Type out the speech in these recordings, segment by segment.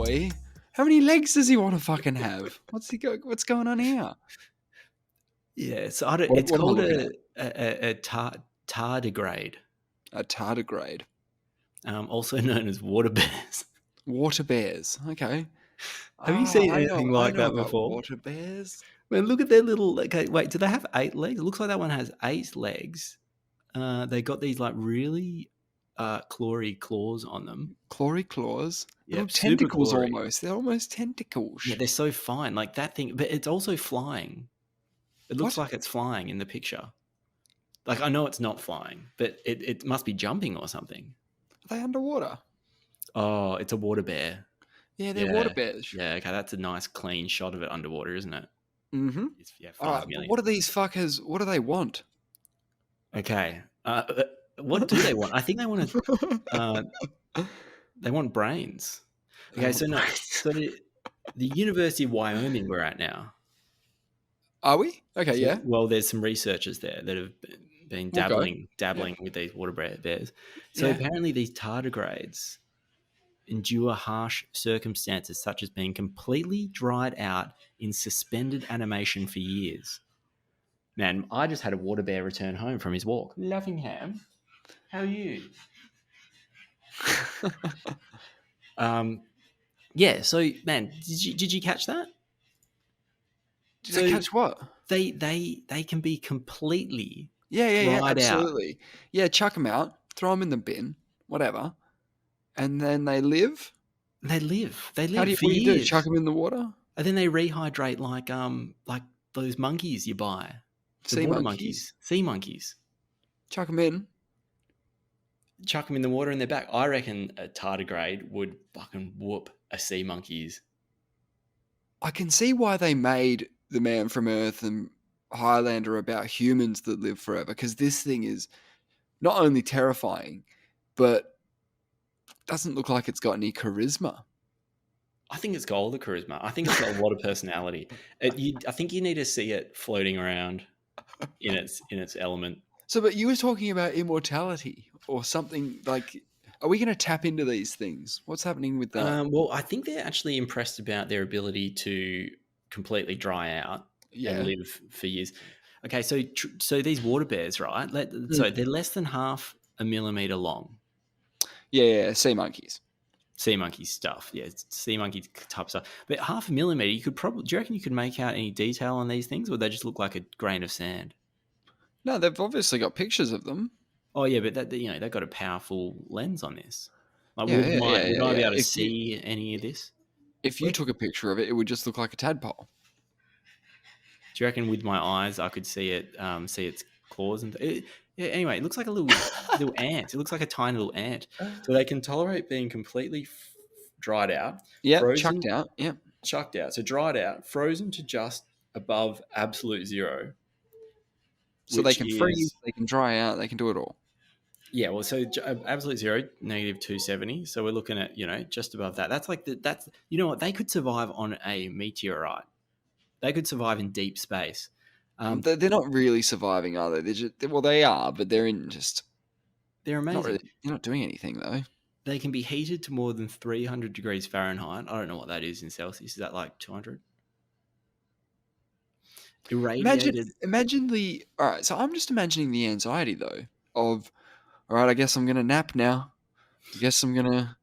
boy. How many legs does he want to fucking have? What's going on here? Yeah, so I don't, What it's am I called looking a tardigrade, A tardigrade. also known as water bears. Water bears. Okay. Have you seen I anything I like know that about before? water bears. Man, look at their little. Okay, wait. Do they have 8 legs? It looks like that one has 8 legs. They got these like really clawy claws on them. Clawy claws. Little Yep, super tentacles clawy. almost. They're almost tentacles. Yeah, they're so fine. Like that thing, but it's also flying. It looks What? like it's flying in the picture. Like I know it's not flying, but it must be jumping or something. Are they underwater? Oh, it's a water bear. Yeah, they're water Yeah. bears. Yeah, okay, that's a nice clean shot of it underwater, isn't it? Mm-hmm. It's, yeah, All 5 right, but million. what are these fuckers? What do they want? Okay. What do they want? I think they want they want brains. Okay, so no, so the University of Wyoming we're at now. Are we? Okay, So, yeah. well, there's some researchers there that have been We'll go. dabbling with these water bears. So Yeah. apparently these tardigrades endure harsh circumstances such as being completely dried out in suspended animation for years. Man, I just had a water bear return home from his walk. Lovingham, how are you? Yeah, so man, did you catch that? Did I catch what? They can be completely Yeah, dried out. absolutely. Yeah, chuck them out, throw them in the bin, whatever, and then they live. They live for What do you do? years, Chuck them in the water? and then they rehydrate like those monkeys you buy, the Sea water monkeys? sea monkeys. Chuck them in. Chuck them in the water and they're back. I reckon a tardigrade would fucking whoop a sea monkey's. I can see why they made The Man from Earth and Highlander about humans that live forever, because this thing is not only terrifying, but doesn't look like it's got any charisma. I think it's got all the charisma. I think it's got a lot of personality. I think you need to see it floating around in its element. So, but you were talking about immortality or something like. Are we going to tap into these things? What's happening with that? Well, I think they're actually impressed about their ability to completely dry out and Yeah. live for years. Okay, so these water bears, right? So they're less than half a millimeter long. Yeah, sea monkeys. Sea monkey stuff, yeah, sea monkey type stuff. But half a millimeter, you could probably. Do you reckon you could make out any detail on these things, or they just look like a grain of sand? No, they've obviously got pictures of them. Oh yeah, but they've got a powerful lens on this. Like, Yeah, yeah, yeah, would yeah, I be yeah. able to see any of this? If you took a picture of it, it would just look like a tadpole. Do you reckon with my eyes I could see it, see its claws and yeah? Anyway, it looks like a little ant. It looks like a tiny little ant. So they can tolerate being completely dried out, Yeah, frozen, chucked out. Yeah. chucked out. So dried out, frozen to just above absolute zero. So they Which can is freeze, they can dry out, they can do it all. yeah. Well, so absolute zero, negative 270. So we're looking at just above that. That's like that's you know what they could survive on a meteorite. They could survive in deep space. They're not really surviving, are they? They're just, well, they are, but they're in just They're amazing. not really. They're not doing anything though. They can be heated to more than 300 degrees Fahrenheit. I don't know what that is in Celsius. Is that like 200? Irradiated. Imagine the. All right, so I'm just imagining the anxiety though of. All right, I guess I'm gonna nap now. I guess I'm gonna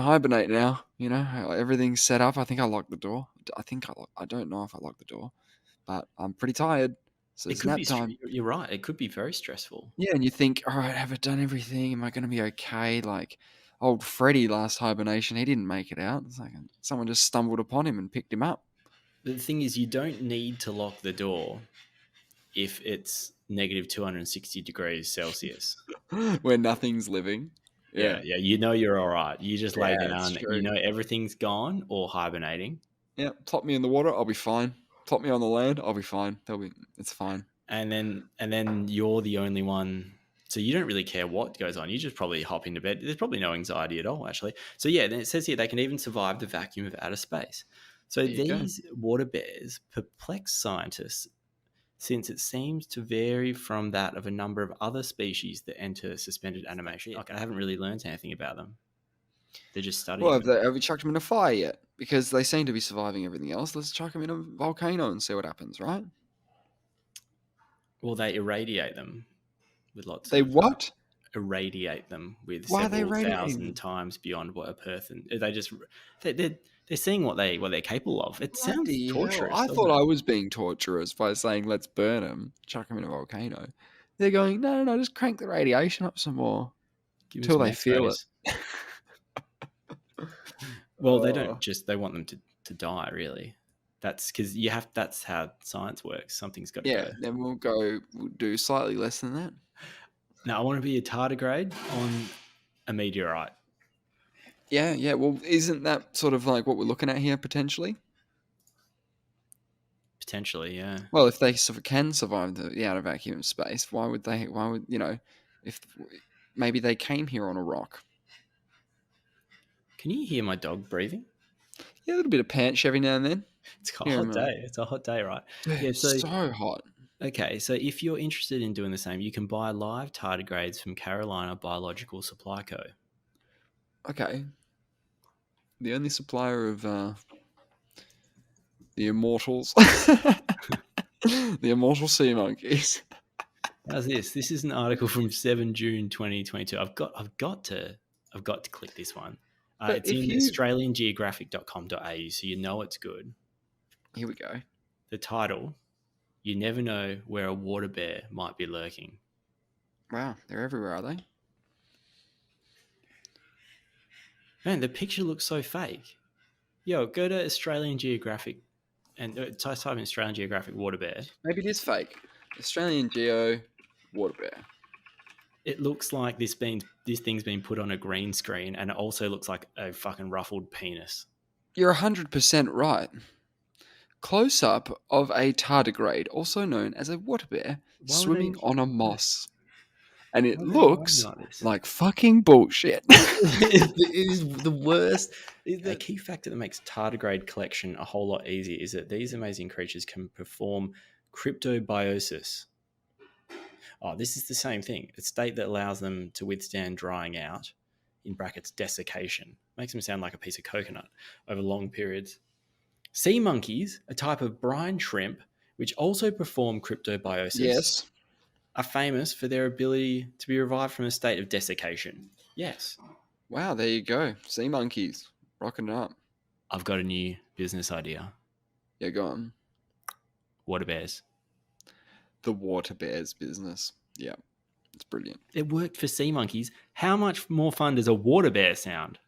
hibernate now. You know, everything's set up. I think I locked the door. I don't know if I locked the door, but I'm pretty tired. So It it's could nap be. time. You're right. It could be very stressful. Yeah, and you think, all right, have I done everything? Am I going to be okay? Like old Freddy last hibernation, he didn't make it out. It's like someone just stumbled upon him and picked him up. But the thing is, you don't need to lock the door if it's negative 260 degrees Celsius. Where nothing's living. Yeah. You know you're all right. You just lay Yeah, down. that's true. You know everything's gone or hibernating. Yeah, plop me in the water, I'll be fine. Plop me on the land, I'll be fine. It's fine. And then you're the only one. So you don't really care what goes on. You just probably hop into bed. There's probably no anxiety at all, actually. So yeah, then it says here they can even survive the vacuum of outer space. So these water bears perplex scientists since it seems to vary from that of a number of other species that enter suspended animation. Like, I haven't really learned anything about them. They're just Well, studying them. have we chucked them in a fire yet? Because they seem to be surviving everything else. Let's chuck them in a volcano and see what happens, right? Well, they irradiate them with lots They of what? irradiate them with Why are they several radiating thousand them? times beyond what a person. They just they're seeing what they're capable of. It sounds Bloody hell. torturous, I doesn't thought it? I was being torturous by saying, let's burn them, chuck them in a volcano. They're going, no, no, no, just crank the radiation up some more Give them till some they feel it. X-rays. Well, they don't Oh. just they want them to die, really. That's because that's how science works. Something's got to Yeah, go. then we'll do slightly less than that. Now I want to be a tardigrade on a meteorite. Yeah, yeah. Well, isn't that sort of like what we're looking at here potentially? Potentially, yeah. Well, if they can survive the outer vacuum of space, why would they? Why would if maybe they came here on a rock? Can you hear my dog breathing? Yeah, a little bit of pants every now and then. It's a Hear hot 'em, day. It's a hot day, right? Yeah. dude, So so hot. okay, so if you're interested in doing the same, you can buy live tardigrades from Carolina Biological Supply Co. Okay, the only supplier of the immortals, the immortal sea monkeys. How's this? This is an article from 7 June 2022. I've got to click this one. But It's if in you, australiangeographic.com.au, so you know it's good. here we go. The title, You Never Know Where a Water Bear Might Be Lurking. Wow, they're everywhere, are they? Man, the picture looks so fake. Yo, go to Australian Geographic and type in Australian Geographic water bear. Maybe it is fake. Australian Geo water bear. It looks like this thing's been put on a green screen, and it also looks like a fucking ruffled penis. You're 100% right. Close up of a tardigrade, also known as a water bear, Why would swimming on a moss. And it why would they lie looks like this? like fucking bullshit. It is the worst. A key factor that makes tardigrade collection a whole lot easier is that these amazing creatures can perform cryptobiosis. Oh, this is the same thing. A state that allows them to withstand drying out, in brackets, desiccation. Makes them sound like a piece of coconut over long periods. Sea monkeys, a type of brine shrimp, which also perform cryptobiosis, Yes. are famous for their ability to be revived from a state of desiccation. Yes. Wow, there you go. Sea monkeys. Rocking it up. I've got a new business idea. Yeah, go on. Water bears. The water bears business. Yeah, it's brilliant. It worked for sea monkeys. How much more fun does a water bear sound?